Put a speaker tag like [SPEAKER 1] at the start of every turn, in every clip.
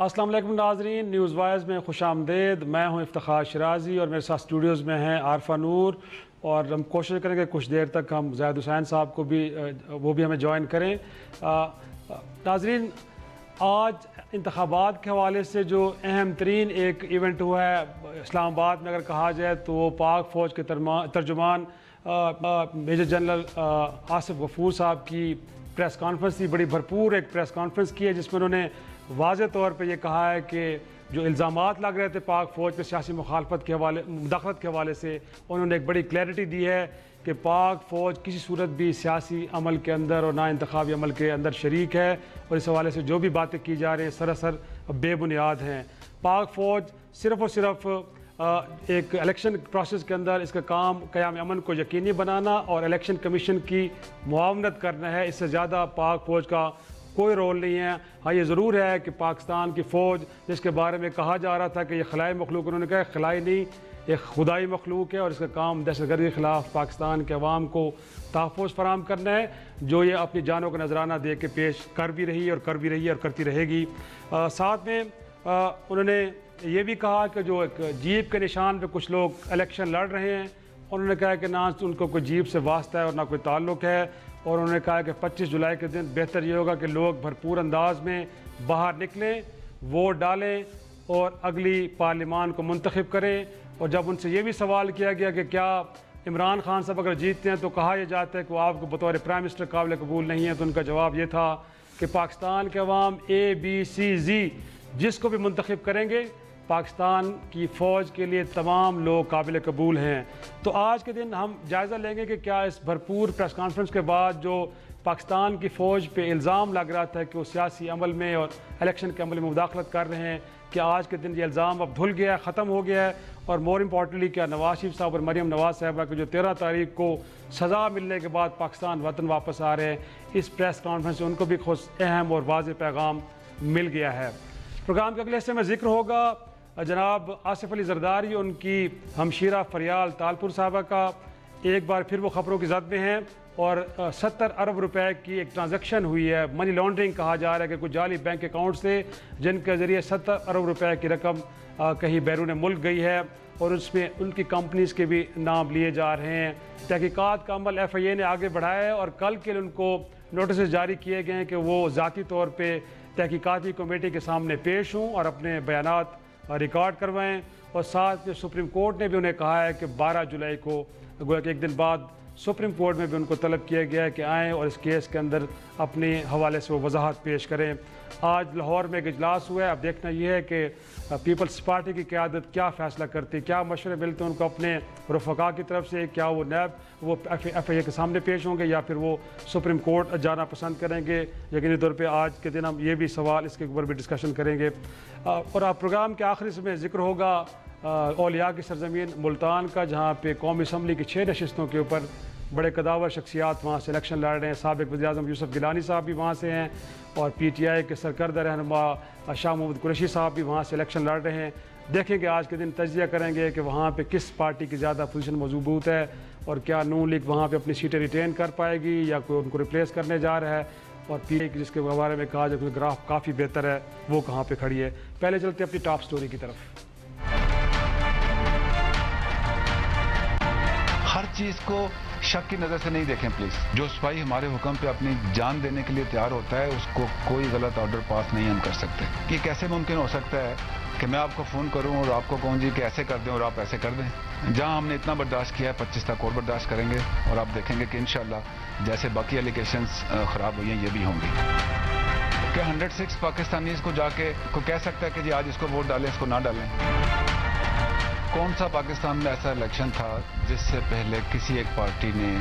[SPEAKER 1] السلام علیکم ناظرین، نیوز وائز میں خوش آمدید۔ میں ہوں افتخار شرازی اور میرے ساتھ اسٹوڈیوز میں ہیں عارفہ نور، اور ہم کوشش کریں گے کچھ دیر تک ہم زاہد حسین صاحب کو بھی ہمیں جوائن کریں۔ ناظرین، آج انتخابات کے حوالے سے جو اہم ترین ایک ایونٹ ہوا ہے اسلام آباد میں، اگر کہا جائے تو وہ پاک فوج کے ترجمان میجر جنرل آصف غفور صاحب کی پریس کانفرنس تھی۔ بڑی بھرپور ایک پریس کانفرنس کی ہے جس میں انہوں نے واضح طور پہ یہ کہا ہے کہ جو الزامات لگ رہے تھے پاک فوج پہ سیاسی مخالفت کے حوالے مداخلت کے حوالے سے، انہوں نے ایک بڑی کلیئرٹی دی ہے کہ پاک فوج کسی صورت بھی سیاسی عمل کے اندر اور نہ انتخابی عمل کے اندر شریک ہے، اور اس حوالے سے جو بھی باتیں کی جا رہی ہیں سراسر بے بنیاد ہیں۔ پاک فوج صرف اور صرف ایک الیکشن پروسیس کے اندر اس کا کام قیام امن کو یقینی بنانا اور الیکشن کمیشن کی معاونت کرنا ہے، اس سے زیادہ پاک فوج کا کوئی رول نہیں ہے۔ ہاں، یہ ضرور ہے کہ پاکستان کی فوج جس کے بارے میں کہا جا رہا تھا کہ یہ خلائی مخلوق، انہوں نے کہا خلائی نہیں، ایک خدائی مخلوق ہے، اور اس کا کام دہشت گردی کے خلاف پاکستان کے عوام کو تحفظ فراہم کرنا ہے، جو یہ اپنی جانوں کا نذرانہ دے کے پیش کر بھی رہی ہے اور کرتی رہے گی۔ ساتھ میں انہوں نے یہ بھی کہا کہ جو ایک جیپ کے نشان پہ کچھ لوگ الیکشن لڑ رہے ہیں، انہوں نے کہا کہ نہ ان کو کوئی جیپ سے واسطہ ہے اور نہ کوئی تعلق ہے، اور انہوں نے کہا کہ 25 جولائی کے دن بہتر یہ ہوگا کہ لوگ بھرپور انداز میں باہر نکلیں، ووٹ ڈالیں اور اگلی پارلیمان کو منتخب کریں۔ اور جب ان سے یہ بھی سوال کیا گیا کہ کیا عمران خان صاحب اگر جیتتے ہیں تو کہا یہ جاتا ہے کہ وہ آپ کو بطور پرائم منسٹر قابل قبول نہیں ہے، تو ان کا جواب یہ تھا کہ پاکستان کے عوام ABC جس کو بھی منتخب کریں گے، پاکستان کی فوج کے لیے تمام لوگ قابل قبول ہیں۔ تو آج کے دن ہم جائزہ لیں گے کہ کیا اس بھرپور پریس کانفرنس کے بعد جو پاکستان کی فوج پہ الزام لگ رہا تھا کہ وہ سیاسی عمل میں اور الیکشن کے عمل میں مداخلت کر رہے ہیں، کیا آج کے دن یہ الزام اب دھل گیا ہے، ختم ہو گیا ہے، اور مور امپورٹنٹلی کیا نواز شریف صاحب اور مریم نواز صاحبہ کے جو 13 تاریخ کو سزا ملنے کے بعد پاکستان وطن واپس آ رہے ہیں، اس پریس کانفرنس سے ان کو بھی خود اہم اور واضح پیغام مل گیا ہے۔ پروگرام کے اگلے حصے میں ذکر ہوگا جناب آصف علی زرداری، ان کی ہمشیرہ فریال تالپور صاحبہ کا، ایک بار پھر وہ خبروں کی زد میں ہیں، اور 70 ارب روپے کی ایک ٹرانزیکشن ہوئی ہے، منی لانڈرنگ کہا جا رہا ہے کہ کچھ جعلی بینک اکاؤنٹ سے جن کے ذریعے 70 ارب روپے کی رقم کہیں بیرون ملک گئی ہے، اور اس میں ان کی کمپنیز کے بھی نام لیے جا رہے ہیں۔ تحقیقات کا عمل FIA نے آگے بڑھایا ہے، اور کل کے ان کو نوٹسز جاری کیے گئے ہیں کہ وہ ذاتی طور پہ تحقیقاتی کمیٹی کے سامنے پیش ہوں اور اپنے بیانات ریکارڈ کروائیں، اور ساتھ میں سپریم کورٹ نے بھی انہیں کہا ہے کہ 12 جولائی کو گویا کہ ایک دن بعد سپریم کورٹ میں بھی ان کو طلب کیا گیا ہے کہ آئیں اور اس کیس کے اندر اپنے حوالے سے وہ وضاحت پیش کریں۔ آج لاہور میں ایک اجلاس ہوا ہے، اب دیکھنا یہ ہے کہ پیپلز پارٹی کی قیادت کیا فیصلہ کرتی، کیا مشورے ملتے ہیں ان کو اپنے رفقا کی طرف سے، کیا وہ نیب وہ FIA کے سامنے پیش ہوں گے یا پھر وہ سپریم کورٹ جانا پسند کریں گے۔ یقینی طور پہ آج کے دن ہم یہ بھی سوال اس کے اوپر بھی ڈسکشن کریں گے، اور آپ پروگرام کے آخری میں ذکر ہوگا اولیاء کی سرزمین ملتان کا، جہاں پہ قومی اسمبلی کی 6 نشستوں کے اوپر بڑے قداور شخصیات وہاں سے الیکشن لڑ رہے ہیں۔ سابق وزیر اعظم یوسف گیلانی صاحب بھی وہاں سے ہیں، اور PTI کے سرکردہ رہنما شاہ محمود قریشی صاحب بھی وہاں سے الیکشن لڑ رہے ہیں۔ دیکھیں کہ آج کے دن تجزیہ کریں گے کہ وہاں پہ کس پارٹی کی زیادہ پوزیشن مضبوط ہے، اور کیا نون لیگ وہاں پہ اپنی سیٹیں ریٹین کر پائے گی یا کوئی ان کو ریپلیس کرنے جا رہا ہے، اور PTI جس کے بارے میں کہا جائے کہ گراف کافی بہتر ہے، وہ کہاں پہ کھڑی ہے۔ پہلے چلتے اپنی ٹاپ سٹوری کی طرف۔
[SPEAKER 2] ہر چیز کو شک کی نظر سے نہیں دیکھیں پلیز۔ جو سپاہی ہمارے حکم پہ اپنی جان دینے کے لیے تیار ہوتا ہے، اس کو کوئی غلط آرڈر پاس نہیں ہم کر سکتے۔ یہ کیسے ممکن ہو سکتا ہے کہ میں آپ کو فون کروں اور آپ کو کہوں جی کہ ایسے کر دیں اور آپ ایسے کر دیں؟ جہاں ہم نے اتنا برداشت کیا ہے 25 تک اور برداشت کریں گے، اور آپ دیکھیں گے کہ انشاءاللہ جیسے باقی الیگیشنز خراب ہوئی ہیں یہ بھی ہوں گی۔ کیا 106 پاکستانیز کو جا کے کوئی کہہ سکتا ہے کہ جی آج اس کو ووٹ ڈالیں اس کو نہ ڈالیں؟ کون سا پاکستان میں ایسا الیکشن تھا جس سے پہلے کسی ایک پارٹی نے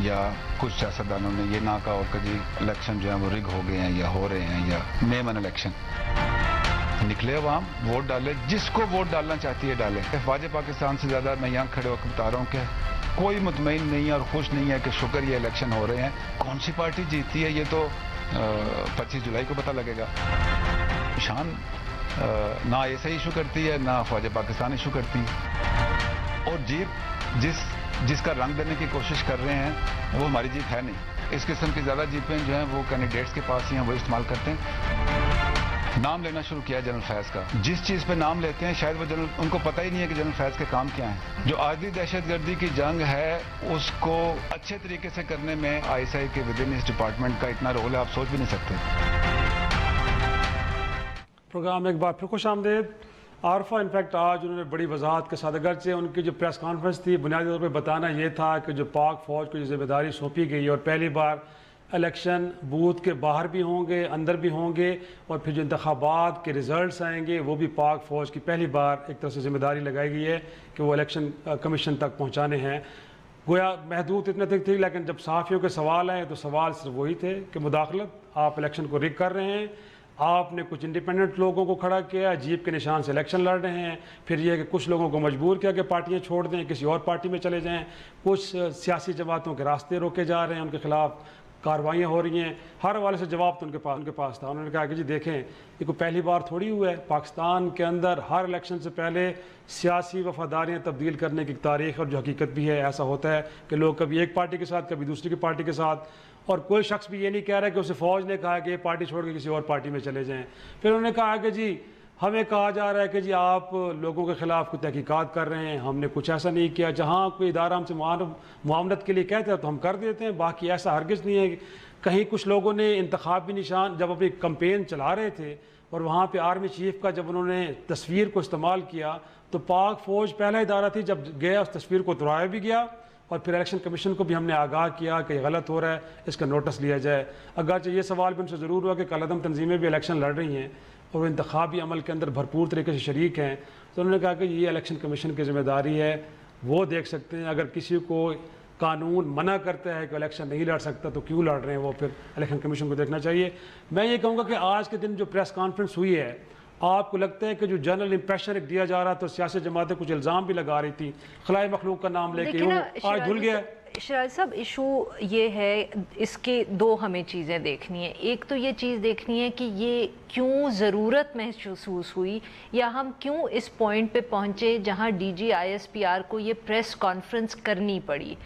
[SPEAKER 2] یا کچھ سیاستدانوں نے یہ نہ کہا ہو کہ جی الیکشن جو ہے وہ رگ ہو گئے ہیں یا ہو رہے ہیں یا میمن الیکشن؟ نکلے عوام ووٹ ڈالے، جس کو ووٹ ڈالنا چاہتی ہے ڈالے۔ افواج پاکستان سے زیادہ میں یہاں کھڑے ہو کے بتا رہا ہوں کہ کوئی مطمئن نہیں ہے اور خوش نہیں ہے کہ شکر یہ الیکشن ہو رہے ہیں۔ کون سی پارٹی جیتتی ہے یہ تو 25 جولائی کو پتہ لگے گا۔ شان نہ ایسے ایشو کرتی ہے نہ افواج پاکستان ایشو کرتی ہے، اور جیپ جس کا رنگ دینے کی کوشش کر رہے ہیں وہ ہماری جیپ ہے نہیں۔ اس قسم کی زیادہ جیپیں جو ہیں وہ کینڈیڈیٹس کے پاس ہی ہیں، وہ استعمال کرتے ہیں۔ नाम लेना शुरू किया जनरल फैज का। जिस चीज पे नाम लेते हैं शायद वो जनरल, उनको पता ही नहीं है कि जनरल फैज के काम क्या हैं। जो आदि दहशतगर्दी की जंग है उसको अच्छे तरीके से करने में ISI के विद इन इस डिपार्टमेंट का इतना रोल है, आप सोच भी नहीं सकते।
[SPEAKER 1] प्रोग्राम में एक बार फिर खुश आमदेद। आरफा इनफैक्ट आज उन्होंने बड़ी वजाहत के साथ, अगरचे उनकी जो प्रेस कॉन्फ्रेंस थी बुनियादी तौर पर बताना ये था कि जो पाक फौज को जो जिम्मेदारी सौंपी गई और पहली बार इलेक्शन बूथ के बाहर भी होंगे, अंदर भी होंगे, और फिर जो इंतखाबात के रिज़ल्ट्स आएंगे वो भी पाक फ़ौज की पहली बार एक तरह से जिम्मेदारी लगाई गई है कि वो इलेक्शन कमीशन तक पहुंचाने हैं। गोया महदूद इतने तक थी, लेकिन जब सहाफ़ियों के सवाल आए तो सवाल सिर्फ वही थे कि मुदाखलत, आप इलेक्शन को रिग कर रहे हैं, आपने कुछ इंडिपेंडेंट लोगों को खड़ा किया, जीप के निशान से इलेक्शन लड़ रहे हैं, फिर ये कि कुछ लोगों को मजबूर किया कि पार्टियां छोड़ दें, किसी और पार्टी में चले जाएं, कुछ सियासी जमातों के रास्ते रोके जा रहे हैं, उनके खिलाफ कार्रवाइयाँ हो रही हैं। हर हवाले से जवाब तो उनके पास था। उन्होंने कहा कि जी देखें, ये कोई पहली बार थोड़ी हुआ है, पाकिस्तान के अंदर हर इलेक्शन से पहले सियासी वफादारियाँ तब्दील करने की तारीख़ और जो हकीकत भी है, ऐसा होता है कि लोग कभी एक पार्टी के साथ कभी दूसरी की पार्टी के साथ, और कोई शख्स भी ये नहीं कह रहा कि उसे फ़ौज ने कहा कि ये पार्टी छोड़ के किसी और पार्टी में चले जाएँ। फिर उन्होंने कहा कि जी हमें कहा जा रहा है कि जी आप लोगों के ख़िलाफ़ कुछ तहकीकात कर रहे हैं, हमने कुछ ऐसा नहीं किया। जहाँ कोई इदारा हमसे मुआवनत के लिए कहते हैं तो हम कर देते हैं, बाकी ऐसा हरगिज़ नहीं है। कहीं कुछ लोगों ने इंतखाबी निशान जब अपनी कैंपेन चला रहे थे और वहाँ पे आर्मी चीफ का जब उन्होंने तस्वीर को इस्तेमाल किया तो पाक फ़ौज पहला इदारा थी जब गया, उस तस्वीर को उतराया भी गया, और फिर इलेक्शन कमीशन को भी हमने आगाह किया कि गलत हो रहा है, इसका नोटिस लिया जाए। अगरचे ये सवाल भी उनसे ज़रूर हुआ कि कलअदम तंजीमें भी इलेक्शन लड़ रही हैं और वो इंतखाबी अमल के अंदर भरपूर तरीके से शरीक हैं, तो उन्होंने कहा कि ये इलेक्शन कमीशन की ज़िम्मेदारी है, वो देख सकते हैं। अगर किसी को कानून मना करता है कि इलेक्शन नहीं लड़ सकता तो क्यों लड़ रहे हैं, वो फिर इलेक्शन कमीशन को देखना चाहिए। मैं ये कहूँगा कि आज के दिन जो प्रेस कॉन्फ्रेंस हुई है, आपको लगता है कि जो जनरल इंप्रेशन एक दिया जा रहा था, सियासी जमातें कुछ इल्ज़ाम भी लगा रही थी, खलाए मखलूक का नाम लेके, वो आज धुल गया।
[SPEAKER 3] शराज साहब, इशू ये है, इसके दो हमें चीज़ें देखनी है। एक तो ये चीज़ देखनी है कि ये क्यों ज़रूरत महसूस हुई या हम क्यों इस पॉइंट पे पहुँचे जहाँ DG ISPR को ये प्रेस कॉन्फ्रेंस करनी पड़ी।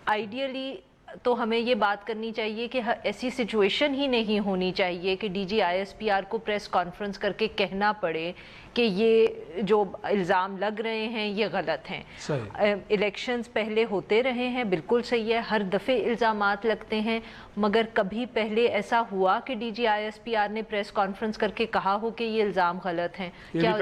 [SPEAKER 3] आइडियली तो हमें ये बात करनी चाहिए कि ऐसी सिचुएशन ही नहीं होनी चाहिए कि DG ISPR को प्रेस कॉन्फ्रेंस करके कहना पड़े कि ये जो इल्ज़ाम लग रहे हैं ये गलत हैं। इलेक्शंस पहले होते रहे हैं, बिल्कुल सही है, हर दफ़े इल्ज़ामात लगते हैं, मगर कभी पहले ऐसा हुआ कि DG ISPR ने प्रेस कॉन्फ्रेंस करके कहा हो कि ये इल्ज़ाम गलत हैं? क्या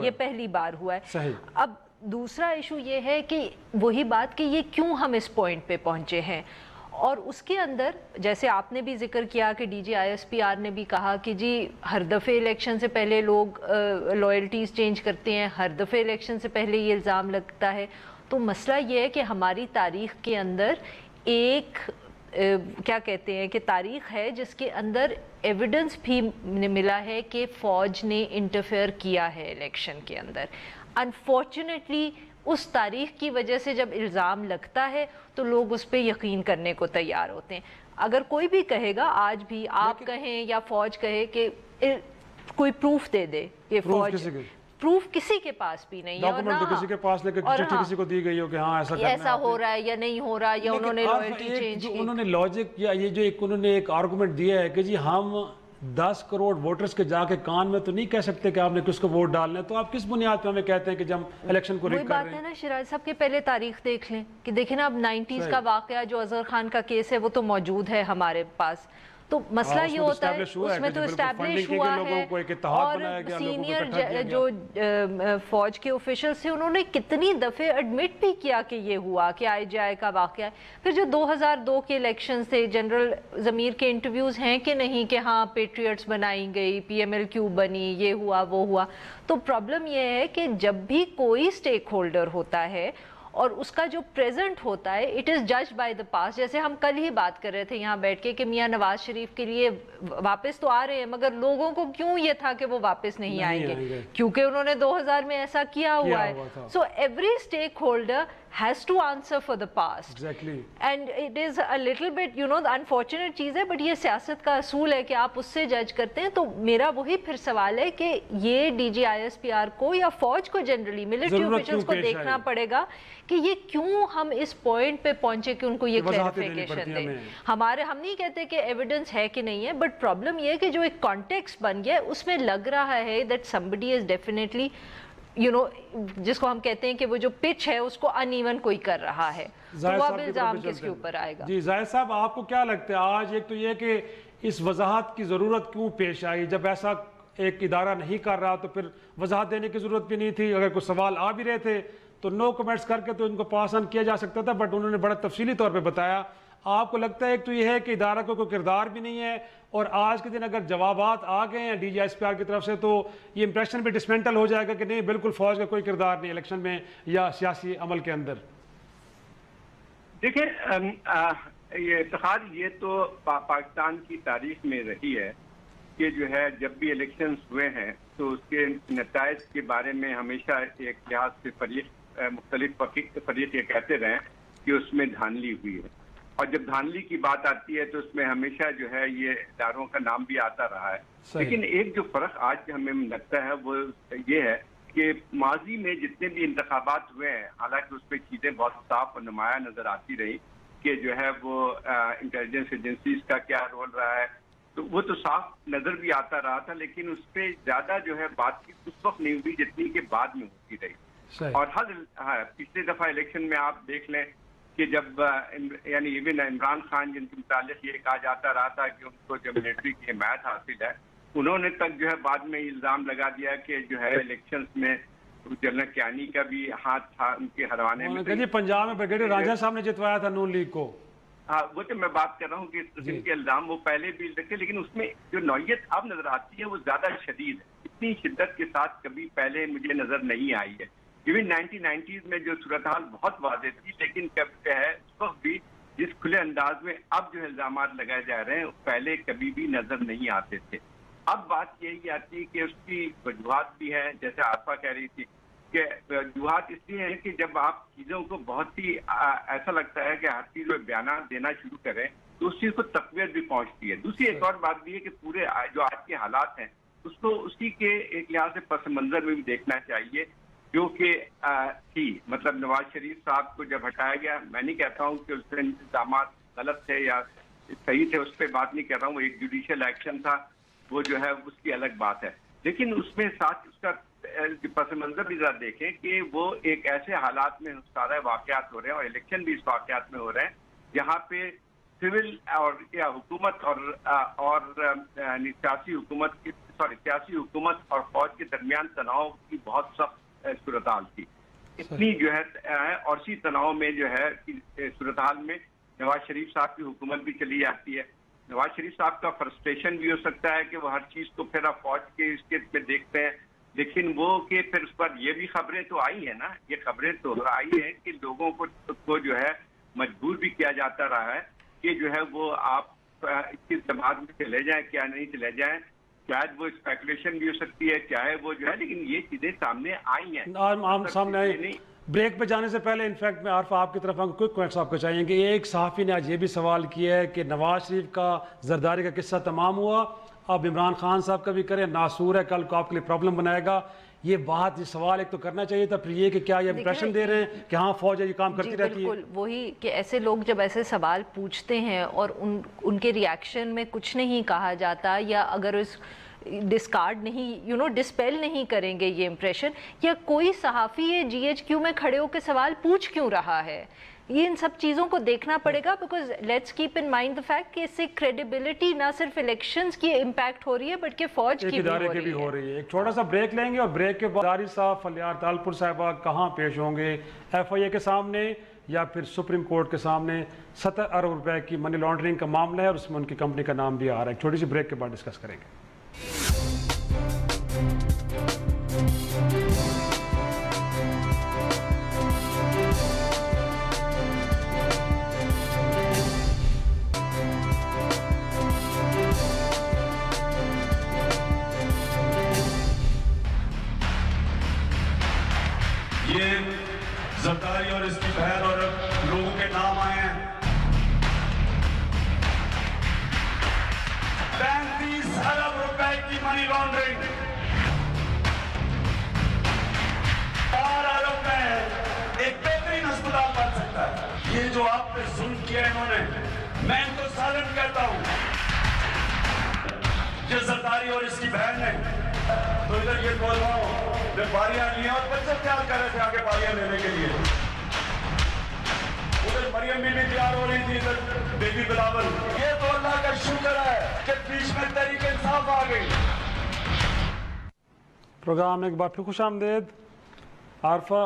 [SPEAKER 3] ये पहली बार हुआ है? अब दूसरा इशू ये है कि वही बात कि ये क्यों हम इस पॉइंट पे पहुंचे हैं, और उसके अंदर जैसे आपने भी जिक्र किया कि DG ISPR ने भी कहा कि जी हर दफ़े इलेक्शन से पहले लोग लॉयल्टीज़ चेंज करते हैं, हर दफ़े इलेक्शन से पहले ये इल्ज़ाम लगता है। तो मसला ये है कि हमारी तारीख़ के अंदर एक क्या कहते हैं कि तारीख़ है जिसके अंदर एविडेंस भी मिला है कि फ़ौज ने इंटरफेयर किया है इलेक्शन के अंदर। अनफॉर्चुनेटली उस तारीख की वजह से जब इल्ज़ाम लगता है तो लोग उस पर यकीन करने को तैयार होते हैं। अगर कोई भी कहेगा, आज भी आप कहें या फ़ौज कहे कि कोई प्रूफ दे दे, ये फ़ौज प्रूफ किसी के पास भी नहीं है,
[SPEAKER 1] तो किसी के पास लेके चिट्ठी किसी को दी गई हो कि हाँ ऐसा
[SPEAKER 3] हो रहा है या नहीं हो रहा, या उन्होंने लॉयल्टी चेंज की।
[SPEAKER 1] उन्होंने लॉजिक या ये जो उन्होंने एक आर्गुमेंट दिया है कि जी हम 10 करोड़ वोटर्स के जाके कान में तो नहीं कह सकते कि आपने किसको वोट डालना है, तो आप किस बुनियाद पे हमें कहते हैं कि जब हम इलेक्शन को रिग कर रहे हैं?
[SPEAKER 3] बात है ना शिराज साहब के पहले तारीख देख लें कि देखें ना, अब 90s का वाकया जो अजहर खान का केस है वो तो मौजूद है हमारे पास। तो मसला ये होता है उसमें तो इस्टेब्लिश हुआ है, और सीनियर जो फौज के ऑफिशियल्स थे उन्होंने कितनी दफ़े एडमिट भी किया कि ये हुआ, कि IJI का वाक़या है। फिर जो 2002 के इलेक्शंस थे, जनरल ज़मीर के इंटरव्यूज़ हैं कि नहीं कि हाँ पेट्रियट्स बनाई गई, PMLQ बनी, ये हुआ वो हुआ। तो प्रॉब्लम ये है कि जब भी कोई स्टेक होल्डर होता है और उसका जो प्रेजेंट होता है, इट इज़ जज बाय द पास्ट। जैसे हम कल ही बात कर रहे थे यहाँ बैठ के कि मियाँ नवाज शरीफ के लिए वापस तो आ रहे हैं, मगर लोगों को क्यों ये था कि वो वापस नहीं आएंगे, क्योंकि उन्होंने 2000 में ऐसा किया हुआ है। So every stakeholder has to answer for the past.
[SPEAKER 1] Exactly.
[SPEAKER 3] And it is a little bit, you know, the unfortunate चीज़ है, but ये सियासत का असूल है कि आप उससे जज करते हैं. तो मेरा वही फिर सवाल है कि ये DGISPR को या फौज को जनरली मिलिट्री ऑफिशियल्स को देखना पड़ेगा कि ये क्यों हम इस पॉइंट पे पहुंचे कि उनको ये क्लैरिफिकेशन दें. हम नहीं कहते कि एविडेंस है कि नहीं है, बट प्रॉब्लम ये है कि जो एक कॉन्टेक्स्ट बन गया है उसमें लग रहा है that somebody is definitely, you know, जिसको हम कहते हैं कि वो जो पिच है उसको अनइवन कोई कर रहा है. तो वो अब इल्जाम किसके ऊपर आएगा?
[SPEAKER 1] जी जाहिद साहब, आपको क्या लगता है आज एक तो ये कि इस वजाहत की ज़रूरत क्यों पेश आई? जब ऐसा एक इदारा नहीं कर रहा तो फिर वजाहत देने की ज़रूरत भी नहीं थी. अगर कोई सवाल आ भी रहे थे तो नो कमेंट्स करके तो इनको पास ऑन किया जा सकता था, बट उन्होंने बड़ा तफसीली तौर पर बताया. आपको लगता है एक तो ये है कि इदारा को कोई किरदार भी नहीं है, और आज के दिन अगर जवाबात आ गए हैं DGISPR की तरफ से तो ये इंप्रेशन भी डिसमेंटल हो जाएगा कि नहीं, बिल्कुल फौज का कोई किरदार नहीं इलेक्शन में या सियासी अमल के अंदर?
[SPEAKER 4] देखिए, ये इत्तेहाद ये तो पाकिस्तान की तारीख में रही है कि जो है जब भी इलेक्शंस हुए हैं तो उसके नताइज के बारे में हमेशा एक लिहाज से मुख्तलिफ फरीक ये कहते रहे कि उसमें धांधली हुई है, और जब धांधली की बात आती है तो उसमें हमेशा जो है ये इदारों का नाम भी आता रहा है. लेकिन एक जो फर्क आज हमें लगता है वो ये है कि माजी में जितने भी इंतखाबात हुए हैं, हालांकि उसमें चीज़ें बहुत साफ और नुमाया नजर आती रही कि जो है वो इंटेलिजेंस एजेंसीज का क्या रोल रहा है, तो वो तो साफ नजर भी आता रहा था, लेकिन उस पर ज्यादा जो है बातचीत उस वक्त नहीं हुई जितनी के बाद में होती रही. और पिछले दफा इलेक्शन में आप देख लें कि जब यानी इवन इमरान खान जिनके मुतालिक ये कहा जाता रहा था कि उनको जो मिलिट्री की हिमायत हासिल है, उन्होंने तक जो है बाद में इल्जाम लगा दिया कि जो है इलेक्शंस में जनरल कियानी का भी हाथ था उनके हरवाने में.
[SPEAKER 1] पंजाब में ब्रिगेडियर रांझा साहब ने जितवाया था नून लीग को.
[SPEAKER 4] हाँ, वो तो मैं बात कर रहा हूँ कि जिनके इल्जाम वो पहले भी रखे, लेकिन उसमें जो नौयत अब नजर आती है वो ज्यादा शदीद है. इतनी शिद्दत के साथ कभी पहले मुझे नजर नहीं आई है. इवन 1990s में जो सूरत हाल बहुत वाज़ेह थी, लेकिन कब है उस वक्त भी जिस खुले अंदाज में अब जो इल्जाम लगाए जा रहे हैं पहले कभी भी नजर नहीं आते थे. अब बात यही आती है कि उसकी वजूहात भी है, जैसे आसफा कह रही थी कि वजूहात इसलिए है कि जब आप चीज़ों को बहुत ही ऐसा लगता है कि हर चीज़ में बयान देना शुरू करें तो उस चीज़ को तक़वियत भी पहुंचती है. दूसरी एक और बात भी है कि पूरे जो आज के हालात हैं उसको उसी के एक लिहाज से पस मंजर में भी देखना चाहिए जो कि थी. मतलब नवाज शरीफ साहब को जब हटाया गया, मैं नहीं कहता हूँ कि उसके इंतजाम गलत थे या सही थे, उस पर बात नहीं कर रहा हूँ, एक जुडिशियल एक्शन था, वो जो है उसकी अलग बात है. लेकिन उसमें साथ उसका पस मंजर भी जरा देखें कि वो एक ऐसे हालात में सारे वाकयात हो रहे हैं और इलेक्शन भी इस वाकयात में हो रहे हैं जहाँ पे सिविल और या हुकूमत और सियासी हुकूमत और फौज के दरमियान तनाव की बहुत सख्त सूरत हाल थी. इतनी जो है और इसी तनाव में जो है सूरत हाल में नवाज शरीफ साहब की हुकूमत भी चली जाती है. नवाज शरीफ साहब का फ्रस्ट्रेशन भी हो सकता है कि वो हर चीज को फिर आप फौज के इसके में देखते हैं, लेकिन वो कि फिर उस पर ये भी खबरें तो आई है ना, ये खबरें तो आई है कि लोगों को जो है मजबूर भी किया जाता रहा है कि जो है वो आप किस जमात में चले जाएं क्या नहीं चले जाएं. शायद वो स्पेकुलेशन भी हो सकती है, चाहे वो जो है, लेकिन ये चीजें सामने आई हैं.
[SPEAKER 1] आम सामने आई. ब्रेक पे जाने से पहले इनफैक्ट मैं आरफा आपकी तरफ क्विक पॉइंट्स आपको चाहिए कि एक सहाफ़ी ने आज ये भी सवाल किया है कि नवाज शरीफ का जरदारी का किस्सा तमाम हुआ, अब इमरान खान साहब का भी करें, नासूर है, कल को आपके लिए प्रॉब्लम बनाएगा. ये बात, ये सवाल एक तो करना चाहिए था, फिर ये कि क्या ये इंप्रेशन दे रहे हैं कि हाँ फौज ये काम करती रहती है.
[SPEAKER 3] वही कि ऐसे लोग जब ऐसे सवाल पूछते हैं और उनके रिएक्शन में कुछ नहीं कहा जाता, या अगर उस डिस्कार्ड नहीं डिस्पेल नहीं करेंगे ये इंप्रेशन, या कोई सहाफ़ी ये GHQ में खड़े होकर सवाल पूछ क्यों रहा है, ये इन सब चीज़ों को देखना पड़ेगा. Because let's keep in mind the fact कि इससे क्रेडिबिलिटी ना सिर्फ इलेक्शंस की इम्पैक्ट हो रही है बल्कि फौज की भी हो रही है.
[SPEAKER 1] एक छोटा सा ब्रेक लेंगे और ब्रेक के बाद दारी साहब फलियार तालपुर साहिबा कहाँ पेश होंगे, FIA के सामने या फिर सुप्रीम कोर्ट के सामने. 70 अरब रुपए की मनी लॉन्ड्रिंग का मामला है और उसमें उनकी कंपनी का नाम भी आ रहा है. एक छोटी सी ब्रेक के बाद डिस्कस करेंगे.
[SPEAKER 5] ये ज़रदारी और और इसकी बहन और लोगों के नाम आए हैं। 35 अरब रुपए की मनी लॉन्ड्रिंग, 4 अरब में एक बेहतरीन अस्पताल बन सकता है। ये जो आप पे जुल्म किया इन्होंने, मैं इनको साजिश कहता हूं। ये जरदारी और इसकी बहन ने तो इधर ये नौजवानों ने बारियां ली और बच्चे तैयार कर रहे थे आगे बारियां लेने के लिए। उधर मरियम बीबी तैयार हो रही थी, इधर बेबी बिलावल। ये तो अल्लाह का शुक्र है कि बीच में तहरीक इंसाफ आ गई।
[SPEAKER 1] प्रोग्राम में एक बार फिर खुश आमदेद। आरफा,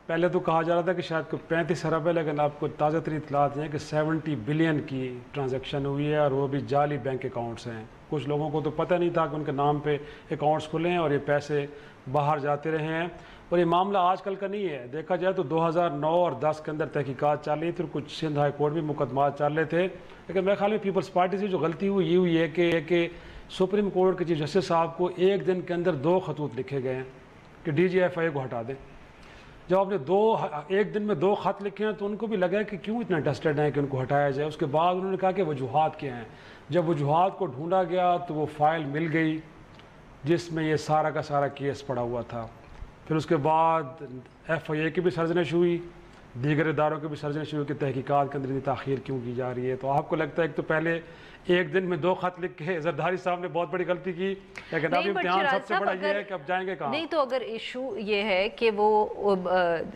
[SPEAKER 1] पहले तो कहा जा रहा था कि शायद 35 अरब है, लेकिन आपको ताज़ा तरीन इत्तलात हैं कि 70 बिलियन की ट्रांजैक्शन हुई है और वो भी जाली बैंक अकाउंट्स हैं। कुछ लोगों को तो पता नहीं था कि उनके नाम पे अकाउंट्स खुले हैं और ये पैसे बाहर जाते रहे हैं। और ये मामला आजकल का नहीं है, देखा जाए तो 2009 और 10 के अंदर तहकीकात चल रही थी, फिर कुछ सिंध हाई कोर्ट में मुकदमा चल रहे थे। लेकिन मेरे ख्याल में पीपल्स पार्टी से जो गलती हुई ये हुई है कि सुप्रीम कोर्ट के चीफ जस्टिस साहब को एक दिन के अंदर 2 खतूत लिखे गए हैं कि DGFI को हटा दें। जब आपने एक दिन में 2 खत लिखे हैं तो उनको भी लगा कि क्यों इतना इंटरेस्टेड है कि उनको हटाया जाए। उसके बाद उन्होंने कहा कि वजूहात क्या हैं। जब वजूहात को ढूंढा गया तो वो फाइल मिल गई जिसमें ये सारा का सारा केस पड़ा हुआ था। फिर उसके बाद FIA की भी सरजनिश हुई, दीगर इदारों की भी सरजनिश हुई कि तहकीकात के अंदर इतनी ताख़ीर क्यों की जा रही है। तो आपको लगता है कि तो पहले एक दिन में 2 खत लिख के जरदारी साहब ने बहुत बड़ी गलती की, लेकिन अब इम्तिहान सबसे बड़ा ये है कि अब जाएंगे कहाँ?
[SPEAKER 3] नहीं तो अगर इशू ये है कि वो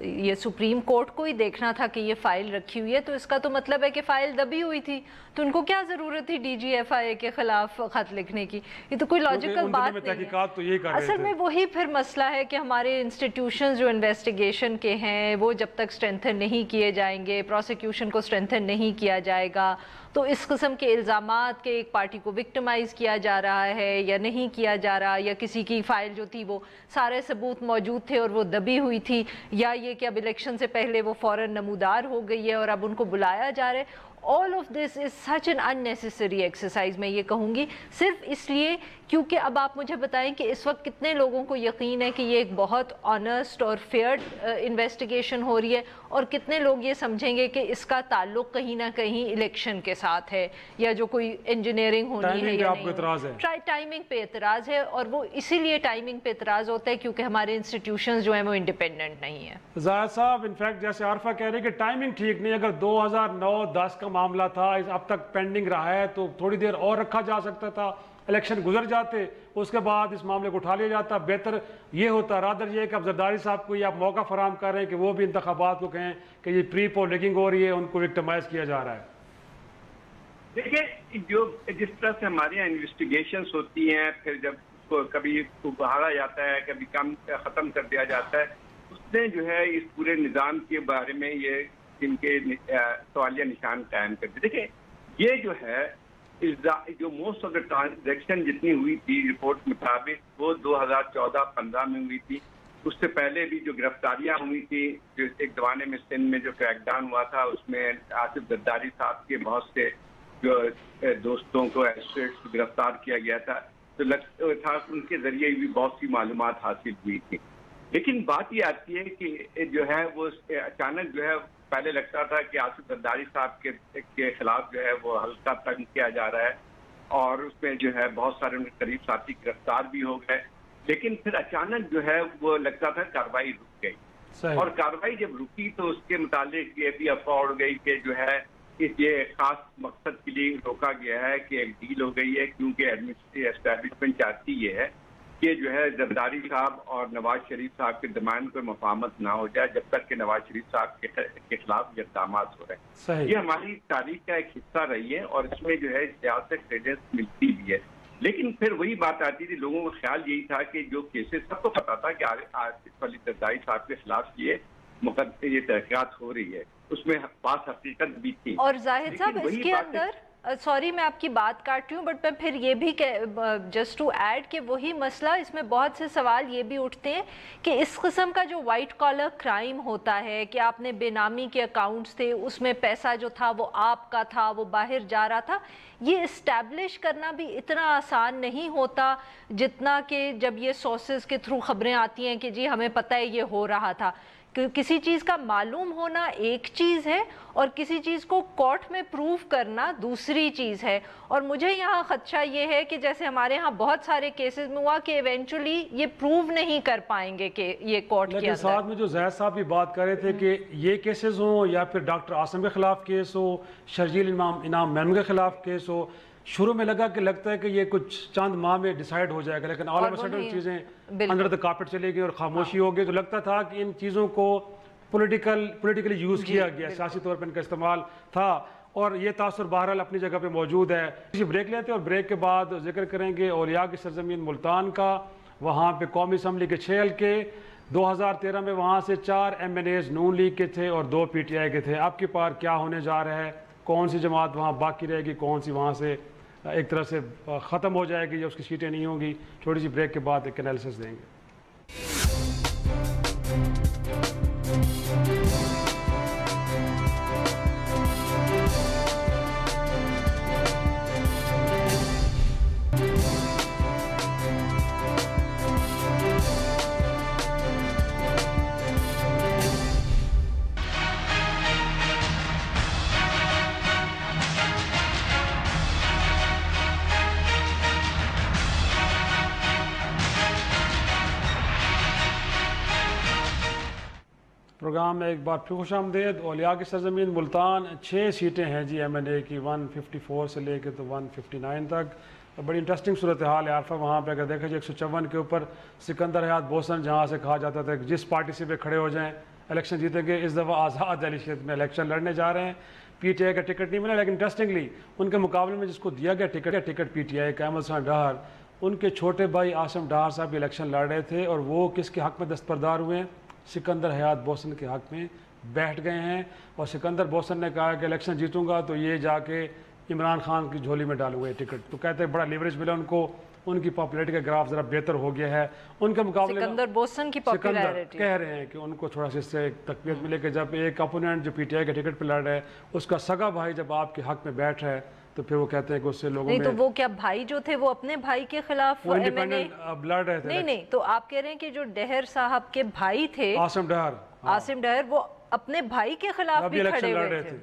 [SPEAKER 3] ये सुप्रीम कोर्ट को ही देखना था कि ये फाइल रखी हुई है, तो इसका तो मतलब है कि फाइल दबी हुई थी, तो उनको क्या जरूरत थी DGFI के खिलाफ खत लिखने की? ये तो कोई लॉजिकल बात नहीं है।
[SPEAKER 1] तो यही कर रहे
[SPEAKER 3] असल में वही फिर मसला है कि हमारे इंस्टीट्यूशंस जो इन्वेस्टिगेशन के हैं वो जब तक स्ट्रेंथन नहीं किए जाएंगे, प्रोसिक्यूशन को स्ट्रेंथन नहीं किया जाएगा, तो इस किस्म के इल्ज़ामात के एक पार्टी को विक्टिमाइज़ किया जा रहा है या नहीं किया जा रहा, या किसी की फ़ाइल जो थी वो सारे सबूत मौजूद थे और वो दबी हुई थी, या ये कि अब इलेक्शन से पहले वो फ़ौरन नमूदार हो गई है और अब उनको बुलाया जा रहा है। All of this is such an unnecessary exercise, मैं ये कहूँगी, सिर्फ इसलिए क्योंकि अब आप मुझे बताएं कि इस वक्त कितने लोगों को यकीन है कि ये एक बहुत ऑनेस्ट और फेयर इन्वेस्टिगेशन हो रही है, और कितने लोग ये समझेंगे कि इसका ताल्लुक कहीं ना कहीं इलेक्शन के साथ है या जो कोई इंजीनियरिंग होनी है या नहीं। टाइमिंग पे एतराज़ है, और वो इसीलिए टाइमिंग पे एतराज़ होता है क्योंकि हमारे इंस्टीट्यूशंस जो हैं वो इंडिपेंडेंट नहीं है।
[SPEAKER 1] ज़ाहिद साहब, इनफैक्ट जैसे आरफा कह रहे हैं कि टाइमिंग ठीक नहीं, अगर 2009-10 का मामला था, अब तक पेंडिंग रहा है, तो थोड़ी देर और रखा जा सकता था, इलेक्शन गुजर जाते, उसके बाद इस मामले को उठा लिया जाता। बेहतर ये होता, रादर ये कि अब जरदारी साहब को ये आप मौका फराहम कर रहे हैं कि वो भी इंतखाबात को कहें कि ये प्री पोल रिगिंग हो रही है, उनको विक्टिमाइज किया जा रहा है।
[SPEAKER 4] देखिए, जो जिस तरह से हमारे यहाँ इन्वेस्टिगेशंस होती हैं, फिर जब कभी बढ़ाया जाता है, कभी कम ख़त्म कर दिया जाता है, उसने जो है इस पूरे निज़ाम के बारे में ये इनके सवालिया निशान कायम कर दिए। देखिए, ये जो है जो मोस्ट ऑफ द ट्रांजैक्शन जितनी हुई थी रिपोर्ट मुताबिक वो 2014-15 में हुई थी। उससे पहले भी जो गिरफ्तारियां हुई थी, जो एक जमाने में सिंध में जो क्रैकडाउन हुआ था, उसमें आसिफ जरदारी साहब के बहुत से जो दोस्तों को एस्टेट्स को गिरफ्तार किया गया था, तो था उनके जरिए भी बहुत सी मालूमात हासिल हुई थी। लेकिन बात ये आती है कि जो है वो अचानक जो है, पहले लगता था कि आसिफ जरदारी साहब के खिलाफ जो है वो हल्का तंग किया जा रहा है, और उसमें जो है बहुत सारे उनके करीब साथी गिरफ्तार भी हो गए, लेकिन फिर अचानक जो है वो लगता था कार्रवाई रुक गई। और कार्रवाई जब रुकी तो उसके मुतालिक ये भी अफवाह उड़ गई कि जो है ये खास मकसद के लिए रोका गया है कि एक डील हो गई है, क्योंकि एस्टैब्लिशमेंट चाहती ये है कि जो है जरदारी साहब और नवाज शरीफ साहब के दरमियान कोई मफाहमत ना हो जाए जब तक कि नवाज शरीफ साहब के खिलाफ इक़दाम हो रहे हैं। ये हमारी तारीख का एक हिस्सा रही है और इसमें जो है सियासत क्रेडेंस मिलती भी है। लेकिन फिर वही बात आती थी, लोगों का ख्याल यही था कि जो केसेस, सबको पता था कि आसिफ अली जरदारी साहब के खिलाफ ये तहकीकात हो रही है, उसमें बात हकीकत भी थी।
[SPEAKER 3] और जाहिद साहब, इसके अंदर सॉरी मैं आपकी बात काट रही हूँ, बट मैं फिर ये भी जस्ट टू ऐड कि वही मसला, इसमें बहुत से सवाल ये भी उठते हैं कि इस किस्म का जो वाइट कॉलर क्राइम होता है कि आपने बेनामी के अकाउंट्स थे, उसमें पैसा जो था वो आपका था, वो बाहर जा रहा था, ये इस्टेब्लिश करना भी इतना आसान नहीं होता जितना कि जब ये सोर्सेज के थ्रू ख़बरें आती हैं कि जी हमें पता है ये हो रहा था। किसी चीज़ का मालूम होना एक चीज़ है और किसी चीज़ को कोर्ट में प्रूव करना दूसरी चीज़ है। और मुझे यहाँ खदशा ये है कि जैसे हमारे यहाँ बहुत सारे केसेस में हुआ कि इवेंचुअली ये प्रूव नहीं कर पाएंगे कि ये कोर्ट के अंदर।
[SPEAKER 1] साथ में जो ज़ैद साहब भी बात कर रहे थे कि ये केसेस हों या फिर डॉक्टर आसिम के खिलाफ केस हो, शर्जील इनाम मेमन के खिलाफ केस हो, शुरू में लगता है कि ये कुछ चंद माह में डिसाइड हो जाएगा, लेकिन ऑल ऑफ अ सडन चीज़ें अंडर द कार्पेट चली गई और खामोशी हो गई। तो लगता था कि इन चीज़ों को पॉलिटिकली यूज़ किया गया, सियासी तौर पर इनका इस्तेमाल था, और ये तासुर बहरहाल अपनी जगह पे मौजूद है। इसी ब्रेक लेते हैं और ब्रेक के बाद जिक्र करेंगे औलिया की सरजमीन मुल्तान का। वहाँ पे कौमी असम्बली के 6 हल्के 2013 में वहाँ से 4 MNAs नून लीग के थे और 2 PTI के थे। आपके पार क्या होने जा रहा है, कौन सी जमात वहाँ बाकी रहेगी, कौन सी वहाँ से एक तरह से ख़त्म हो जाएगी या उसकी सीटें नहीं होंगी। छोटी सी ब्रेक के बाद एक एनालिसिस देंगे। प्रोग्राम में एक बार फिर खुश आमदेद। औलिया की सरजमीन मुल्तान 6 सीटें हैं जी MNA की, 154 से लेके तो 159 तक। बड़ी इंटरेस्टिंग सूरत हाल है आरफा। वहाँ पे अगर देखा जाए 154 के ऊपर सिकंदर हयात बोसन, जहाँ से कहा जाता था कि जिस पार्टी से वे खड़े हो जाएं इलेक्शन जीतेंगे, इस दफ़ा आज़ाद अली क्षेत्र में इलेक्शन लड़ने जा रहे हैं। PTI का टिकट नहीं मिला, लेकिन इंटरेस्टिंगली उनके मुकाबले में जिसको दिया गया टिकट PTI का अहमद खान डाहर, उनके छोटे भाई आसिम डाहर साहब भी इलेक्शन लड़ रहे थे और वो किसके हक़ में दस्तबरदार हुए हैं, सिकंदर हयात बोसन के हक़ में बैठ गए हैं। और सिकंदर बोसन ने कहा कि इलेक्शन जीतूंगा तो ये जाके इमरान खान की झोली में डालूंगा ये टिकट। तो कहते हैं बड़ा लिवरेज मिला उनको, उनकी पॉपुलैरिटी का ग्राफ ज़रा बेहतर हो गया है उनके मुकाबले।
[SPEAKER 3] सिकंदर बोसन की पॉपुलैरिटी
[SPEAKER 1] कह रहे हैं कि उनको थोड़ा सा इससे तकवीत मिले कि जब एक अपोनेंट जो PTI के टिकट पर लड़ रहा है उसका सगा भाई जब आपके हक़ में बैठ रहा है तो फिर वो कहते हैं कि उससे लोगों
[SPEAKER 3] नहीं
[SPEAKER 1] में
[SPEAKER 3] तो वो क्या भाई जो थे वो अपने भाई के खिलाफ
[SPEAKER 1] इंडिपेंडेंट लड़ रहे थे।
[SPEAKER 3] नहीं तो आप कह रहे हैं कि जो डहर साहब के भाई थे
[SPEAKER 1] आसिम डहर
[SPEAKER 3] वो अपने भाई के खिलाफ भी खड़े हुए थे।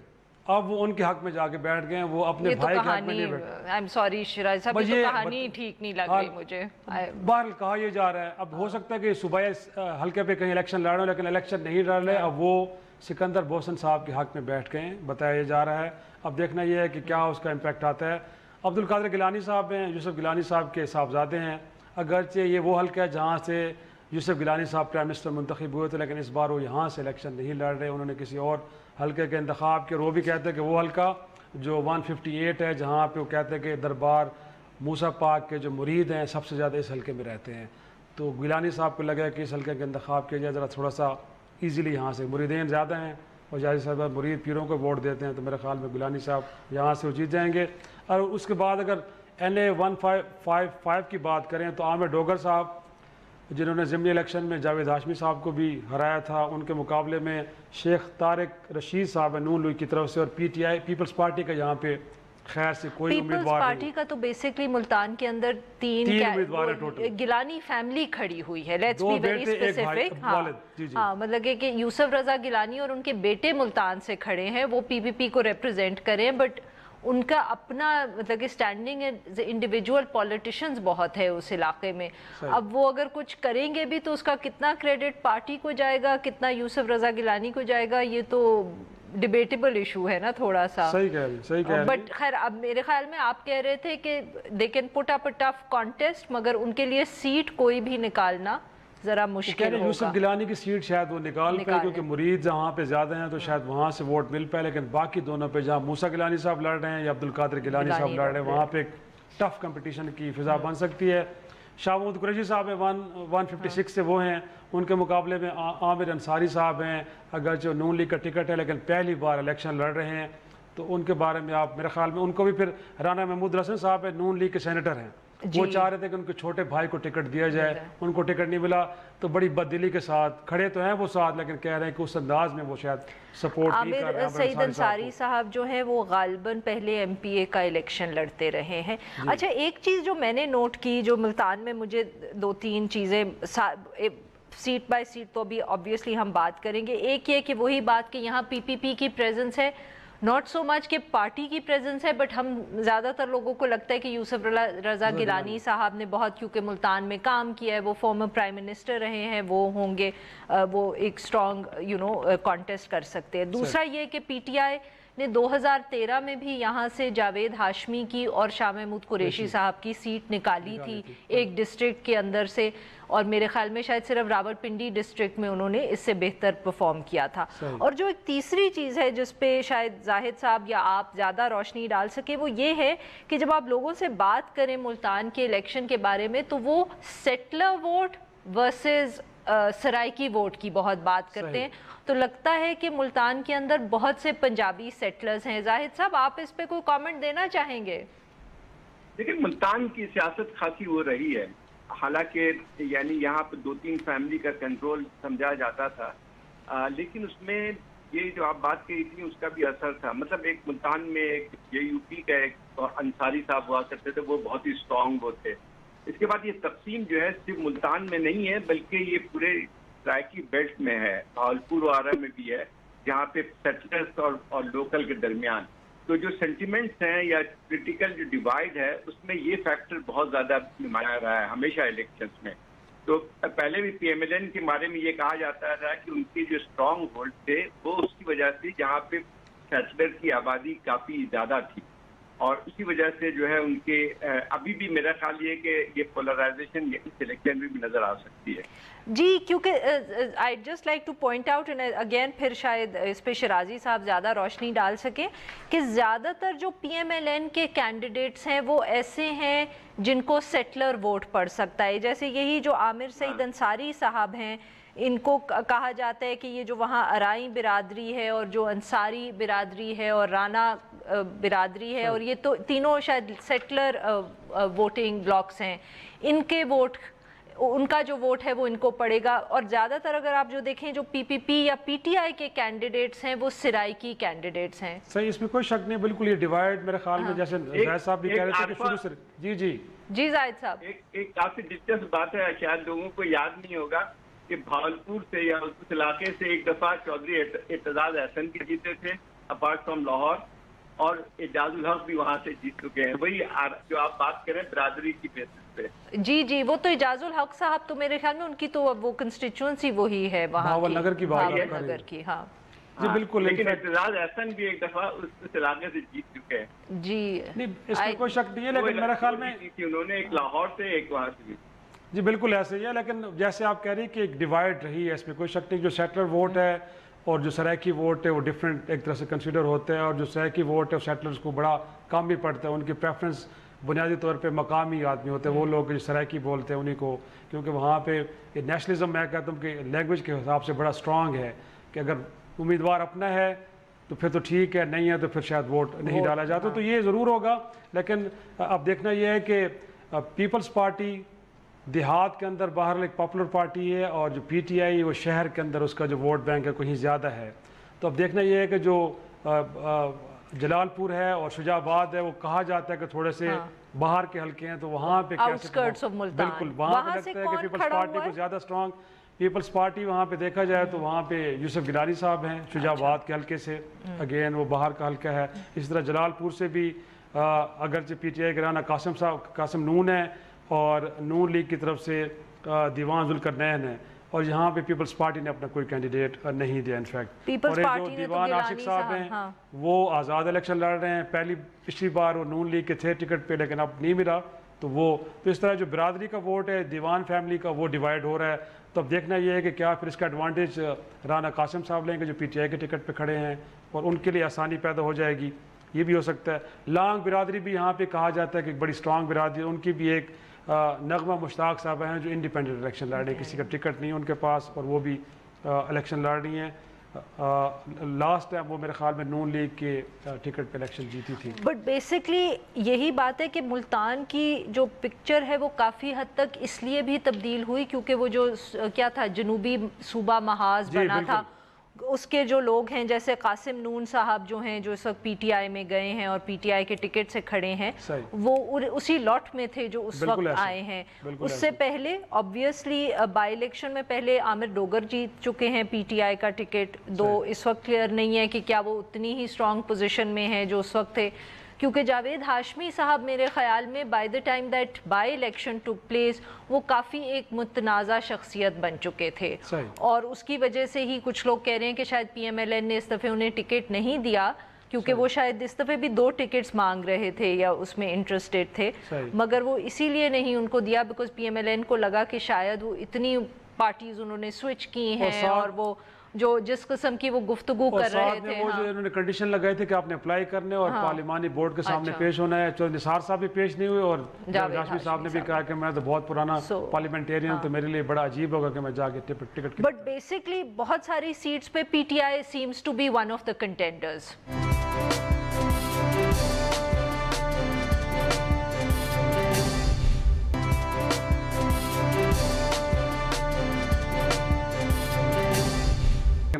[SPEAKER 1] अब वो उनके हक में जाके बैठ गए, वो अपने भाई के हक में नहीं बैठे।
[SPEAKER 3] आई एम सॉरी शिराज साहब, ये तो कहानी ठीक नहीं लग रही मुझे।
[SPEAKER 1] बहरहाल कहा ये जा रहा है, अब हो सकता है कि सुबह हल्के पे कहीं इलेक्शन लड़ रहे हो लेकिन इलेक्शन नहीं लड़ रहे। अब वो सिकंदर बोसन साहब के हक में बैठ गए बताया जा रहा है। अब देखना यह है कि क्या उसका इम्पैक्ट आता है। अब्दुल कादिर गिलानी साहब हैं, यूसुफ गिलानी साहब के साहबजादे हैं। अगरचे ये वो हल्का है जहाँ से यूसुफ गिलानी साहब प्राइम मिनिस्टर मुंतखब हुए थे, लेकिन इस बार वो यहाँ से इलेक्शन नहीं लड़ रहे, उन्होंने किसी और हल्के के इंतखाब के। वो भी कहते हैं कि वो हल्का जो 158 है जहाँ पे वो कहते हैं कि दरबार मूसा पाक के जो मुरीद हैं सबसे ज़्यादा इस हल्के में रहते हैं। तो गिलानी साहब को लगा कि इस हल्के के इंतखाब किया जाए, ज़रा थोड़ा सा ईज़िली यहाँ से मुरीदें ज़्यादा हैं और जाहिर साहब मुरीद पीरों को वोट देते हैं, तो मेरे ख्याल में गिलानी साहब यहाँ से वो जीत जाएंगे। और उसके बाद अगर NA 155 की बात करें तो आमिर डोगर साहब जिन्होंने ज़िमनी इलेक्शन में जावेद हाशमी साहब को भी हराया था, उनके मुकाबले में शेख तारिक रशीद साहब है नून लीग की तरफ से, और PTI पीपल्स पार्टी का यहाँ पे खैर से कोई उम्मीदवार नहीं।
[SPEAKER 3] पार्टी का तो बेसिकली मुल्तान के अंदर तीन
[SPEAKER 1] उम्मीदवार है टोटल।
[SPEAKER 3] गिलानी फैमिली खड़ी हुई है, लेट्स बी वेरी स्पेसिफिक। हाँ मतलब कि यूसुफ रजा गिलानी और उनके बेटे मुल्तान से खड़े हैं, वो PPP को रिप्रेजेंट करें, बट उनका अपना मतलब कि स्टैंडिंग इंडिविजुअल पॉलिटिशियंस बहुत है उस इलाके में। अब वो अगर कुछ करेंगे भी तो उसका कितना क्रेडिट पार्टी को जाएगा, कितना यूसुफ रजा गिलानी को जाएगा, ये तो डिबेटेबल इशू है ना थोड़ा सा।
[SPEAKER 1] सही कह रही।
[SPEAKER 3] बट खैर अब मेरे ख्याल में आप कह रहे थे कि they can put up a tough contest, मगर उनके लिए सीट कोई भी निकालना जरा मुश्किल होगा।
[SPEAKER 1] यूसुफ गिलानी की सीट शायद वो निकाल पाए क्योंकि मुरीद जहाँ पे ज्यादा हैं तो शायद वहाँ से वोट मिल पाए, लेकिन बाकी दोनों पे जहाँ मूसा गिलानी साहब लड़ रहे हैं या अब्दुल कादिर गिलानी साहब लड़ रहे हैं वहाँ पे एक टफ कंपटीशन की फिजा बन सकती है। शाह महमूद कुरैशी साहब है 156 से वो हैं, उनके मुकाबले में आमिर अंसारी साहब हैं, अगर जो नून लीग का टिकट है लेकिन पहली बार इलेक्शन लड़ रहे हैं, तो उनके बारे में आप मेरे ख्याल में उनको भी फिर राना महमूद रसन साहब है नून लीग के सेनेटर हैं, वो चाह रहे थे कि उनके छोटे भाई को टिकट दिया जाए, उनको टिकट नहीं मिला तो बड़ी बददिली के साथ खड़े तो हैं वो साथ, लेकिन कह रहे हैं कि उस अंदाज में वो शायद सपोर्ट नहीं कर रहे हैं।
[SPEAKER 3] सईद अंसारी साहब जो हैं वो गालिबन पहले MPA का इलेक्शन लड़ते रहे हैं। अच्छा एक चीज़ जो मैंने नोट की, जो मुल्तान में मुझे 2-3 चीज़ें सीट बाय सीट तो अभी ऑब्वियसली हम बात करेंगे। एक ये कि वही बात कि यहाँ पीपीपी की प्रेजेंस है, नॉट सो मच कि पार्टी की प्रेजेंस है, बट हम ज़्यादातर लोगों को लगता है कि यूसुफ रज़ा गिलानी साहब ने बहुत, क्योंकि मुल्तान में काम किया है, वो फॉर्मर प्राइम मिनिस्टर रहे हैं, वो होंगे, वो एक स्ट्रॉन्ग कॉन्टेस्ट कर सकते हैं। दूसरा ये कि पीटीआई ने 2013 में भी यहाँ से जावेद हाशमी की और शाह महमूद कुरैशी साहब की सीट निकाली थी एक डिस्ट्रिक्ट के अंदर से, और मेरे ख्याल में शायद सिर्फ रावलपिंडी डिस्ट्रिक्ट में उन्होंने इससे बेहतर परफॉर्म किया था। और जो एक तीसरी चीज़ है जिस पे शायद जाहिद साहब या आप ज़्यादा रोशनी डाल सके, वो ये है कि जब आप लोगों से बात करें मुल्तान के इलेक्शन के बारे में, तो वो settler vote versus Saraiki vote की बहुत बात करते हैं। तो लगता है कि मुल्तान के अंदर बहुत से पंजाबी सेटलर्स हैं। जाहिद साहब, आप इस पे कोई कमेंट देना चाहेंगे?
[SPEAKER 4] देखिए, मुल्तान की सियासत खासी हो रही है, हालांकि यानी यहाँ पे 2-3 फैमिली का कंट्रोल समझा जाता था, लेकिन उसमें ये जो आप बात कही थी उसका भी असर था। मतलब एक मुल्तान में एक ये यूपी का एक अंसारी साहब हुआ करते थे, वो बहुत ही स्ट्रॉन्ग वो थे। इसके बाद ये तकसीम जो है सिर्फ मुल्तान में नहीं है, बल्कि ये पूरे सराइकी बेल्ट में है, भावलपुर और आरा में भी है, जहाँ पे सेटलर्स और लोकल के दरमियान तो जो सेंटिमेंट्स हैं या क्रिटिकल जो डिवाइड है, उसमें ये फैक्टर बहुत ज़्यादा नुमाया रहा है हमेशा इलेक्शंस में। तो पहले भी पीएमएलएन के बारे में ये कहा जाता था कि उनके जो स्ट्रॉन्ग होल्ड थे वो उसकी वजह से जहाँ पे सेटलर की आबादी काफ़ी ज़्यादा थी, और इसी वजह से जो है उनके अभी भी मेरा ख्याल ये कि ये पोलराइजेशन इस इलेक्शन में भी नज़र आ सकती है।
[SPEAKER 3] जी, क्योंकि I just like two point out and again फिर शायद इस पे शराजी साहब ज़्यादा रोशनी डाल सके कि ज़्यादातर जो पीएमएलएन के कैंडिडेट्स हैं वो ऐसे हैं जिनको सेटलर वोट पड़ सकता है। जैसे यही जो आमिर सईद अंसारी साहब हैं, इनको कहा जाता है कि ये जो वहाँ अराई बिरादरी है और जो अंसारी बिरादरी है और राना बिरादरी है, और ये तो तीनों शायद सेटलर वोटिंग ब्लॉक्स हैं, इनके वोट, उनका जो वोट है वो इनको पड़ेगा। और ज़्यादातर अगर आप जो देखें जो पीपीपी या पीटीआई के कैंडिडेट्स हैं वो सराइकी कैंडिडेट्स हैं।
[SPEAKER 1] सही, इसमें कोई शक नहीं, बिल्कुल ये डिवाइड मेरे ख्याल में जैसे जाहिद साहब भी कह रहे थे कि शुरू से। जी
[SPEAKER 3] जाहिद साहब,
[SPEAKER 4] एक काफ़ी दिलचस्प बात है, शायद लोगों को याद नहीं होगा कि भावलपुर से या उस इलाके से एक दफ़ा चौधरी एतजाज अहसन के जीते थे अपार्ट फ्रॉम लाहौर, और एजाजुल हक भी वहाँ से जीत चुके हैं। वही जो आप बात करें बिरादरी की बेसिस पे।
[SPEAKER 3] जी, वो तो एजाजुल हक साहब तो मेरे ख्याल में उनकी तो वो कंस्टिट्यूएंसी वही है वहाँ की,
[SPEAKER 1] नगर की बात
[SPEAKER 3] की। हाँ
[SPEAKER 1] जी बिल्कुल,
[SPEAKER 4] लेकिन एतजाज अहसन भी एक दफा उस इलाके से जीत चुके हैं।
[SPEAKER 3] जी
[SPEAKER 1] नहीं, इसमें कोई शक नहीं है, लेकिन मेरे ख्याल में
[SPEAKER 4] उन्होंने एक लाहौर से एक वहाँ से भी।
[SPEAKER 1] जी बिल्कुल ऐसे ही है, लेकिन जैसे आप कह रही हैं कि एक डिवाइड रही है, इसमें कोई शक नहीं। जो सेटलर वोट है और जो सराइकी वोट है वो डिफरेंट एक तरह से कंसीडर होते हैं, और जो सराइकी वोट है सेटलर्स को बड़ा कम भी पड़ता है। उनकी प्रेफरेंस बुनियादी तौर पे मकामी आदमी होते हैं, वो लोग जो सराइकी बोलते हैं उन्हीं को, क्योंकि वहाँ पे नेशनलिज्म मैं कहता हूँ कि लैंग्वेज के हिसाब से बड़ा स्ट्रॉन्ग है कि अगर उम्मीदवार अपना है तो फिर तो ठीक है, नहीं है तो फिर शायद वोट नहीं डाला जाता। तो ये ज़रूर होगा, लेकिन अब देखना यह है कि पीपल्स पार्टी देहात के अंदर बाहर एक पॉपुलर पार्टी है, और जो पीटीआई वो शहर के अंदर उसका जो वोट बैंक है कहीं ज़्यादा है। तो अब देखना ये है कि जो जलालपुर है और शुजाबाद है, वो कहा जाता है कि थोड़े से बाहर के हल्के हैं, तो वहाँ पे बिल्कुल वहाँ पे लगता है कि पीपल्स पार्टी को ज़्यादा स्ट्रॉन्ग, पीपल्स पार्टी वहाँ पे देखा जाए तो वहाँ पे यूसुफ गिलानी साहब हैं शुजाबाद के हल्के से, अगेन वो बाहर का हल्का है। इस तरह जलालपुर से भी अगरचे पीटीआई के राना कासिम नून है, और नून लीग की तरफ से दीवान जुल्करनैन है, और यहाँ पे पीपल्स पार्टी ने अपना कोई कैंडिडेट नहीं दिया इनफैक्ट। और जो दीवान आशिक साहब हैं वो आज़ाद इलेक्शन लड़ रहे हैं, पिछली बार वो नून लीग के थे टिकट पे, लेकिन अब नहीं मिला। तो इस तरह जो बिरादरी का वोट है, दीवान फैमिली का, वो डिवाइड हो रहा है। तो अब देखना ये है कि क्या फिर इसका एडवांटेज राना कासिम साहब लेंगे जो पीटीआई के टिकट पे खड़े हैं, और उनके लिए आसानी पैदा हो जाएगी, ये भी हो सकता है। लांग बिरादरी भी यहाँ पे कहा जाता है कि बड़ी स्ट्रॉन्ग बिरादरी, उनकी भी एक नगमा मुश्ताक साहब हैं जो इंडिपेंडेंट इलेक्शन लड़ रहे हैं, किसी का टिकट नहीं है उनके पास, और वो भी इलेक्शन लड़ रही हैं। लास्ट टाइम वो मेरे ख्याल में नून लीग के टिकट पे इलेक्शन जीती थी।
[SPEAKER 3] बट बेसिकली यही बात है कि मुल्तान की जो पिक्चर है वो काफ़ी हद तक इसलिए भी तब्दील हुई क्योंकि वो जो क्या था जनूबी सूबा महाज बना था, اس کے جو لوگ ہیں جیسے قاسم نون صاحب جو ہیں جو اس وقت پی ٹی آئی میں گئے ہیں اور پی ٹی آئی کے ٹکٹ سے کھڑے ہیں وہ اسی لاٹ میں تھے جو اس وقت آئے ہیں. اس سے پہلے obviously بائی الیکشن میں پہلے عامر ڈوگر جیت چکے ہیں پی ٹی آئی کا ٹکٹ, دو اس وقت کلیئر نہیں ہے کہ کیا وہ اتنی ہی اسٹرانگ پوزیشن میں ہیں جو اس وقت تھے, کیونکہ جاوید ہاشمی صاحب میرے خیال میں by the time that by election took place وہ کافی ایک متنازع شخصیت بن چکے تھے, اور اس کی وجہ سے ہی کچھ لوگ کہہ رہے ہیں کہ شاید پی ایم ایل این نے اس دفعہ انہیں ٹکٹ نہیں دیا, کیونکہ وہ شاید اس دفعہ بھی 2 ٹکٹس مانگ رہے تھے یا اس میں انٹرسٹیڈ تھے, مگر وہ اسی لیے نہیں ان کو دیا because P M L N کو لگا کہ شاید وہ اتنی پارٹیز انہوں نے سوئچ کی ہیں اور وہ جو جس قسم کی وہ گفتگو کر رہے تھے,
[SPEAKER 1] وہ جو انہوں نے کنڈیشن لگائے تھے کہ آپ نے اپلائی کرنے اور پارلیمانی بورڈ کے سامنے پیش ہونا ہے, تو نثار صاحب بھی پیش نہیں ہوئے اور جاوید ہاشمی صاحب نے بھی کہا کہ میں تو بہت پرانا پارلیمنٹیرین تو میرے لیے بڑا عجیب ہوگا کہ میں جا کے ٹکٹ.
[SPEAKER 3] بٹ بیسکلی بہت ساری سیٹس پہ P T I seems to be one of the contenders.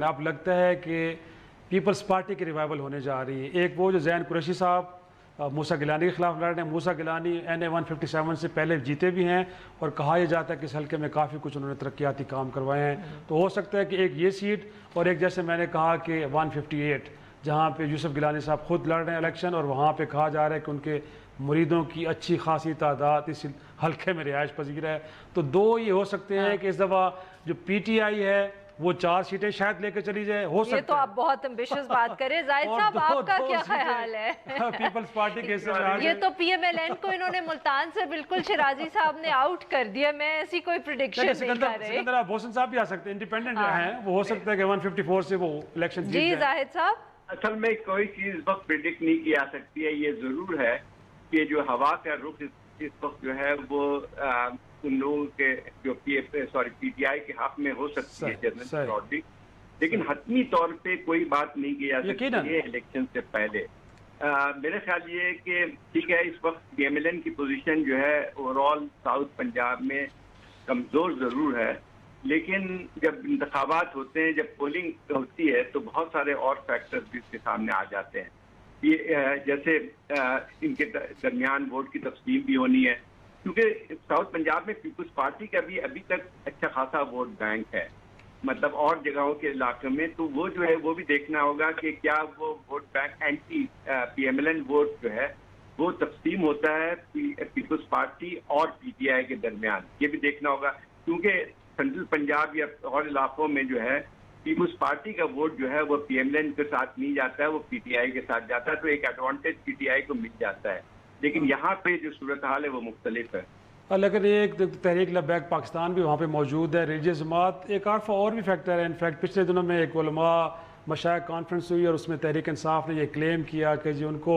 [SPEAKER 1] اب لگتا ہے کہ پیپلز پارٹی کی ریوائول ہونے جا رہی ہے. ایک وہ جو زین قریشی صاحب موسیٰ گیلانی کے خلاف لڑ رہے ہیں, موسیٰ گیلانی NA 157 سے پہلے جیتے بھی ہیں اور کہا یہ جاتا ہے کہ اس حلقے میں کافی کچھ انہوں نے ترقیاتی کام کروائے ہیں, تو ہو سکتا ہے کہ ایک یہ سیٹ اور ایک جیسے میں نے کہا کہ 158 جہاں پہ یوسف گیلانی صاحب خود لڑ رہے ہیں الیکشن, اور وہاں پہ کہا جا رہا ہے کہ ان کے مریدوں کی اچھی خاصی تعداد اس حلقے میں رہائش پذیر ہے. تو 2 یہ ہو سکتے ہیں کہ اس دفعہ جو پی ٹی آئی ہے وہ 4 سیٹیں شاید لے کے چلی جائے, ہو سکتا ہے.
[SPEAKER 3] یہ تو آپ بہت امبیشس بات کریں. زاہد صاحب آپ کا کیا خیال ہے؟
[SPEAKER 1] پیپلز پارٹی کے حصے میں
[SPEAKER 3] یہ تو پی ایم ایل این کو انہوں نے ملتان سے بالکل شرازی صاحب نے آؤٹ کر دیا, میں ایسی کوئی پریڈکشن نہیں کر رہی.
[SPEAKER 1] سکندر بوسن صاحب بھی آ سکتے ہیں, انڈیپینڈنٹ ہیں, وہ ہو سکتا ہے کہ 154 سے وہ الیکشن جیت جائیں.
[SPEAKER 3] جی زاہد صاحب,
[SPEAKER 4] اصل میں کوئی چیز اس وقت پریڈکٹ نہیں کی جا سکتی ہے. یہ ضرور ہے کہ جو ہوا کا رخ اس وقت جو ہے وہ ان لوگوں کے جو پی ٹی آئی کے حق میں ہو سکتی ہے جنرل سیکورٹی, لیکن حتمی طور پہ کوئی بات نہیں کی جا سکتی ہے الیکشن سے پہلے. میرا خیال یہ ہے کہ ٹھیک ہے اس وقت پی ایم ایل این کی پوزیشن جو ہے اوور آل ساؤتھ پنجاب میں کمزور ضرور ہے, لیکن جب انتخابات ہوتے ہیں, جب پولنگ ہوتی ہے تو بہت سارے اور فیکٹرز بھی اس کے سامنے آ جاتے ہیں. یہ جیسے ان کے درمیان ووٹ کی تقسیم بھی ہونی ہے, کیونکہ ساؤتھ پنجاب میں پیپلز پارٹی کا بھی ابھی تک اچھا خاصا ووٹ بینک ہے, مطلب اور جگہوں کے علاقے میں, تو وہ جو ہے وہ بھی دیکھنا ہوگا کہ کیا وہ vote bank anti P M L N vote جو ہے وہ تقسیم ہوتا ہے پیپلز پارٹی اور پی ٹی آئی کے درمیان, یہ بھی دیکھنا ہوگا. کیونکہ سنٹرل پنجاب یا اور علاقوں میں جو ہے پیپلز پارٹی کا ووٹ جو ہے وہ پی ایم ایل این کے ساتھ نہیں جاتا ہے, وہ پی ٹی آئی کے ساتھ جاتا ہے, تو ایک ایڈوانٹیج پی ٹی آئی کو مل جاتا ہے. لیکن یہاں پہ جو صورتحال ہے وہ مختلف ہے.
[SPEAKER 1] لیکن ایک تحریک لبیک پاکستان بھی وہاں پہ موجود ہے, ریلیجیس جماعت, ایک اور بھی فیکٹر ہے. انفیکٹ پچھلے دنوں میں ایک علماء مشائخ کانفرنس ہوئی اور اس میں تحریک انصاف نے یہ کلیم کیا کہ جی ان کو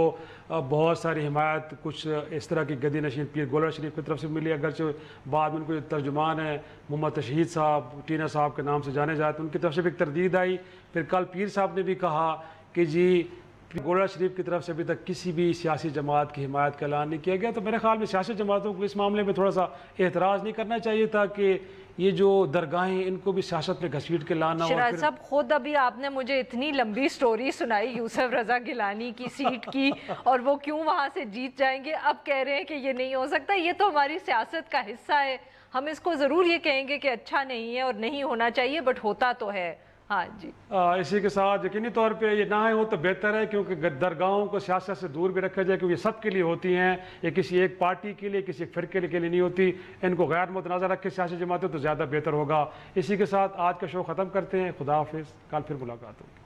[SPEAKER 1] بہت ساری حمایت کچھ اس طرح کی گدی نشین پیر گولڑا شریف کی طرف سے ملی, اگرچہ بعد میں ان کو جو ترجمان ہیں محمد تشہید صاحب ٹینا صاحب کے نام سے جانے جاتے ہیں, ان کی طرف سے بھی ایک تردید آئی. پھر کل پیر صاحب نے بھی کہا کہ جی گولڑا شریف کی طرف سے ابھی تک کسی بھی سیاسی جماعت کی حمایت کا اعلان نہیں کیا گیا. تو میرے خیال میں سیاسی جماعتوں کو اس معاملے میں تھوڑا سا اعتراض نہیں کرنا چاہیے تھا کہ یہ جو درگاہیں ان کو بھی سیاست میں گھسیٹ کے لانا.
[SPEAKER 3] شراز صاحب خود ابھی آپ نے مجھے اتنی لمبی سٹوری سنائی یوسف رضا گیلانی کی سیٹ کی اور وہ کیوں وہاں سے جیت جائیں گے, اب کہہ رہے ہیں کہ یہ نہیں ہو سکتا. یہ تو ہماری سیاست کا حصہ ہے, ہم اس کو ضرور یہ کہیں گے کہ اچھا نہیں ہے اور نہیں ہونا چاہیے, بٹ ہوتا تو ہے. ہاں جی,
[SPEAKER 1] اسی کے ساتھ یقینی طور پہ یہ نہ ہو تو بہتر ہے, کیونکہ درگاہوں کو سیاست سے دور بھی رکھا جائے, کیونکہ یہ سب کے لیے ہوتی ہیں, یہ کسی ایک پارٹی کے لیے کسی ایک فرقے کے لیے نہیں ہوتی. ان کو غیر متنازع رکھے سیاسی جماعتیں تو زیادہ بہتر ہوگا. اسی کے ساتھ آج کا شو ختم کرتے ہیں. خدا حافظ, کل پھر ملاقات ہوگی.